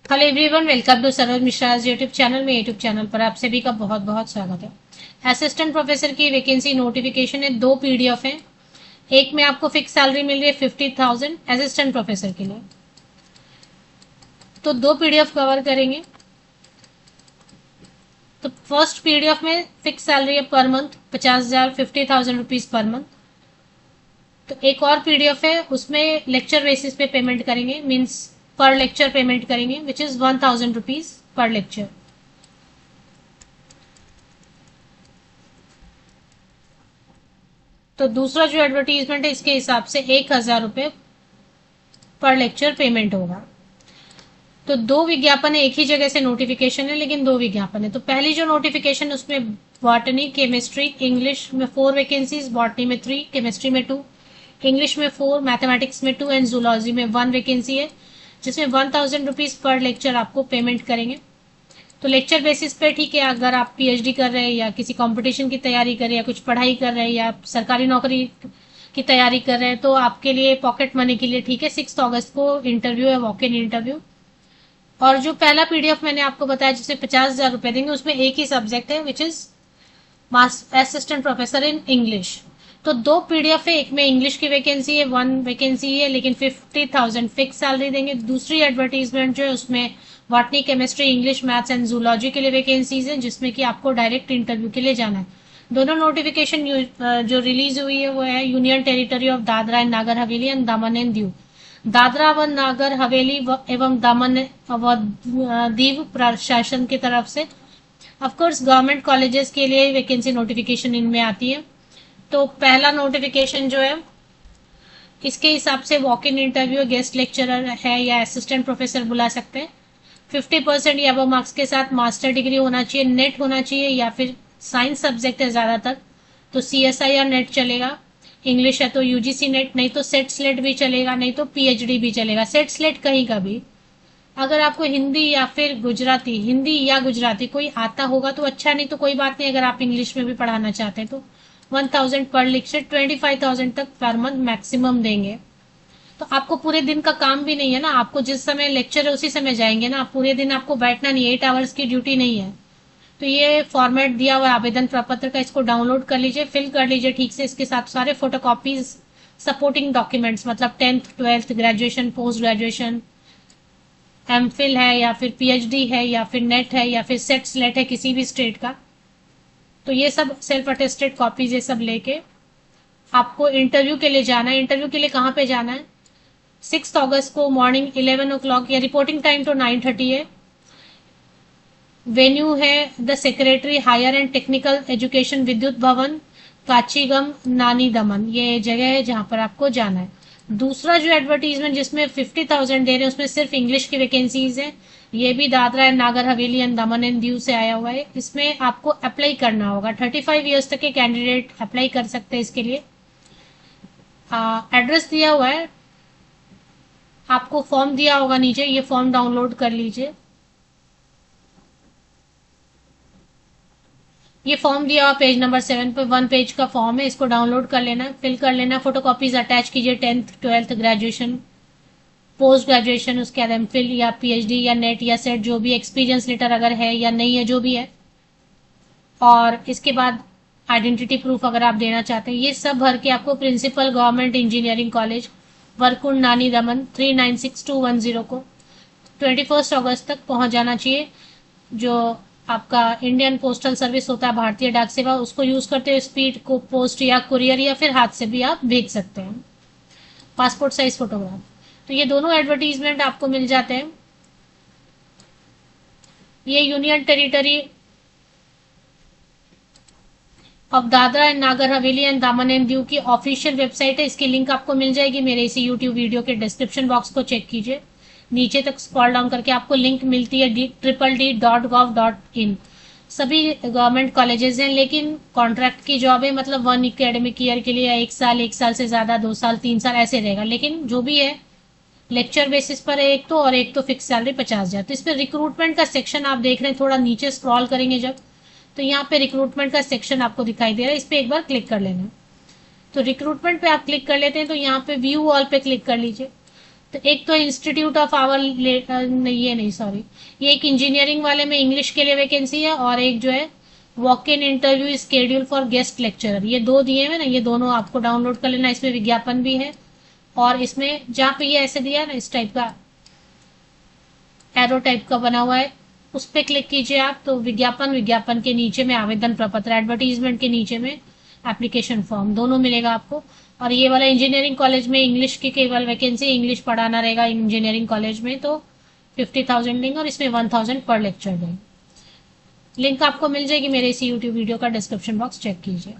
Hello everyone, welcome to Saroj Mishra YouTube channel में। YouTube channel पर आप सभी का बहुत बहुत स्वागत है। असिस्टेंट प्रोफेसर की वैकेंसी नोटिफिकेशन है, दो पीडीएफ है। एक में आपको फिक्स सैलरी मिल रही है 50,000 असिस्टेंट प्रोफेसर के लिए। तो दो पीडीएफ कवर करेंगे। तो फर्स्ट पीडीएफ में फिक्स सैलरी है per month 50,000 50,000 rupees per month. तो एक और पीडीएफ है, उसमें लेक्चर बेसिस पे पेमेंट करेंगे, मीन्स पर लेक्चर पेमेंट करेंगे, which is 1,000 rupees per lecture. तो दूसरा जो एडवर्टीजमेंट है, इसके हिसाब से 1,000 रुपये पर लेक्चर पेमेंट होगा। तो दो विज्ञापन है, एक ही जगह से नोटिफिकेशन है लेकिन दो विज्ञापन है। तो पहली जो नोटिफिकेशन, उसमें बॉटनी, केमिस्ट्री, इंग्लिश में 4 वैकेंसीज, बॉटनी में 3, केमिस्ट्री में 2, इंग्लिश में 4, मैथमेटिक्स में 2 एंड जूलॉजी में 1 वैकेंसी है, जिसमें 1,000 रुपीज पर लेक्चर आपको पेमेंट करेंगे। तो लेक्चर बेसिस पे ठीक है, अगर आप पीएचडी कर रहे हैं या किसी कंपटीशन की तैयारी कर रहे हैं या कुछ पढ़ाई कर रहे हैं या सरकारी नौकरी की तैयारी कर रहे हैं, तो आपके लिए पॉकेट मनी के लिए ठीक है। 6 अगस्त को इंटरव्यू है, वॉक इन इंटरव्यू। और जो पहला पीडीएफ मैंने आपको बताया जिसमें 50,000 रुपए देंगे, उसमें एक ही सब्जेक्ट है, which is assistant professor in English. तो दो पीडीएफ है, एक में इंग्लिश की वैकेंसी है, 1 वैकेंसी है, लेकिन 50,000 फिक्स सैलरी देंगे। दूसरी एडवर्टीजमेंट जो है, उसमें botany, chemistry, English, maths and zoology के लिए वैकेंसीज हैं, जिसमें कि आपको डायरेक्ट इंटरव्यू के लिए जाना है। दोनों नोटिफिकेशन जो रिलीज हुई है वो है union territory of Dadra and Nagar Haveli and Daman and Diu. Dadra व नागर हवेली एवं दमन व दीव प्रशासन की तरफ से। ऑफकोर्स गवर्नमेंट कॉलेजेस के लिए वैकेंसी नोटिफिकेशन इनमें आती है। तो पहला नोटिफिकेशन जो है, इसके हिसाब से walk in interview, guest lecturer है या असिस्टेंट प्रोफेसर बुला सकते हैं। 50% या अब मार्क्स के साथ मास्टर डिग्री होना चाहिए, नेट होना चाहिए, या फिर साइंस सब्जेक्ट है ज़्यादातर तो सीएसआई या नेट चलेगा। इंग्लिश है तो यूजीसी नेट, नहीं तो सेट स्लेट भी चलेगा, नहीं तो पीएचडी भी चलेगा। सेट स्लेट कहीं का भी। अगर आपको हिंदी या फिर गुजराती, हिंदी या गुजराती कोई आता होगा तो अच्छा, नहीं तो कोई बात नहीं। अगर आप इंग्लिश में भी पढ़ाना चाहते हैं तो 1,000 पर लेक्चर, 25,000 तक पर मंथ मैक्सिमम देंगे। तो आपको पूरे दिन का काम भी नहीं है ना, आपको जिस समय लेक्चर है उसी समय जाएंगे ना, पूरे दिन आपको बैठना नहीं, 8 आवर्स की ड्यूटी नहीं है। तो ये फॉर्मेट दिया हुआ है आवेदन प्रपत्र का, इसको डाउनलोड कर लीजिए, फिल कर लीजिए ठीक से। इसके साथ सारे फोटोकॉपीज, सपोर्टिंग डॉक्यूमेंट्स, मतलब 10th 12th graduation, post graduation, MPhil है या फिर पीएचडी है या फिर नेट है या फिर सेट स्लेट है किसी भी स्टेट का, तो ये सब सेल्फ अटेस्टेड कॉपीज ये सब लेके आपको इंटरव्यू के लिए जाना है। इंटरव्यू के लिए कहाँ पे जाना है? 6 अगस्त को मॉर्निंग 11 o'clock, या रिपोर्टिंग टाइम तो 9:30 है। वेन्यू है the secretary higher and technical education, Vidyut Bhavan, काचीगम, नानी दमन, ये जगह है जहां पर आपको जाना है। दूसरा जो एडवर्टीजमेंट जिसमें 50,000 दे रहे हैं, उसमें सिर्फ इंग्लिश की वैकेंसीज है। ये भी Dadra and Nagar Haveli and Daman and Diu से आया हुआ है। इसमें आपको अप्लाई करना होगा, 35 ईयर्स तक के कैंडिडेट अप्लाई कर सकते हैं इसके लिए। एड्रेस दिया हुआ है, आपको फॉर्म दिया होगा नीचे, ये फॉर्म डाउनलोड कर लीजिए। ये फॉर्म दिया हुआ पेज नंबर 7 पे, 1 पेज का फॉर्म है, इसको डाउनलोड कर लेना, फिल कर लेना, फोटोकॉपीज अटैच कीजिए, 10th 12th graduation, post graduation, उसके बाद एमफिल या पीएचडी या नेट या सेट, जो भी एक्सपीरियंस लेटर अगर है या नहीं है, जो भी है। और इसके बाद आइडेंटिटी प्रूफ अगर आप देना चाहते हैं, ये सब भर के आपको प्रिंसिपल गवर्नमेंट इंजीनियरिंग कॉलेज, वरकुंड, नानी दमन 396210 को 21 अगस्त तक पहुंच जाना चाहिए। जो आपका इंडियन पोस्टल सर्विस होता है, भारतीय डाक सेवा, उसको यूज करते हुए स्पीड को पोस्ट या कुरियर या फिर हाथ से भी आप भेज सकते हैं। Passport size photograph. तो ये दोनों एडवर्टीजमेंट आपको मिल जाते हैं। ये union territory of Dadra and Nagar Haveli and दामन एंड दीव की ऑफिशियल वेबसाइट है। इसकी लिंक आपको मिल जाएगी मेरे इसी यूट्यूब वीडियो के डिस्क्रिप्शन बॉक्स को चेक कीजिए, नीचे तक स्क्रॉल डाउन करके आपको लिंक मिलती है www.gov.in। सभी गवर्नमेंट कॉलेजेस हैं, लेकिन कॉन्ट्रैक्ट की जॉब है, मतलब 1 एकेडमिक ईयर के लिए, 1 साल से ज्यादा, 2 साल 3 साल ऐसे रहेगा। लेकिन जो भी है लेक्चर बेसिस पर है एक तो, और एक तो फिक्स सैलरी 50,000। तो इस पर रिक्रूटमेंट का सेक्शन आप देख रहे हैं, थोड़ा नीचे स्क्रॉल करेंगे जब, तो यहाँ पे रिक्रूटमेंट का सेक्शन आपको दिखाई दे रहा है, इस पर एक बार क्लिक कर लेना। तो रिक्रूटमेंट पे आप क्लिक कर लेते हैं तो यहाँ पे व्यू ऑल पे क्लिक कर लीजिए। तो एक तो इंस्टीट्यूट ऑफ आवर नहीं, ये नहीं, सॉरी, ये एक इंजीनियरिंग वाले में इंग्लिश के लिए वैकेंसी है, और एक जो है walk in interview schedule for guest lecturer, ये दो दिए हुए ना, ये दोनों आपको डाउनलोड कर लेना। इसमें विज्ञापन भी है, और इसमें जहाँ पे ये ऐसे दिया है ना, इस टाइप का एरो टाइप का बना हुआ है, उस पर क्लिक कीजिए आप, तो विज्ञापन, विज्ञापन के नीचे में आवेदन प्रपत्र, एडवर्टीजमेंट के नीचे में एप्लीकेशन फॉर्म, दोनों मिलेगा आपको। और ये वाला इंजीनियरिंग कॉलेज में इंग्लिश की केवल वैकेंसी, इंग्लिश पढ़ाना रहेगा इंजीनियरिंग कॉलेज में, तो 50,000 देंगे, और इसमें 1,000 पर लेक्चर देंगे। लिंक आपको मिल जाएगी मेरे इसी यूट्यूब वीडियो का डिस्क्रिप्शन बॉक्स, चेक कीजिए।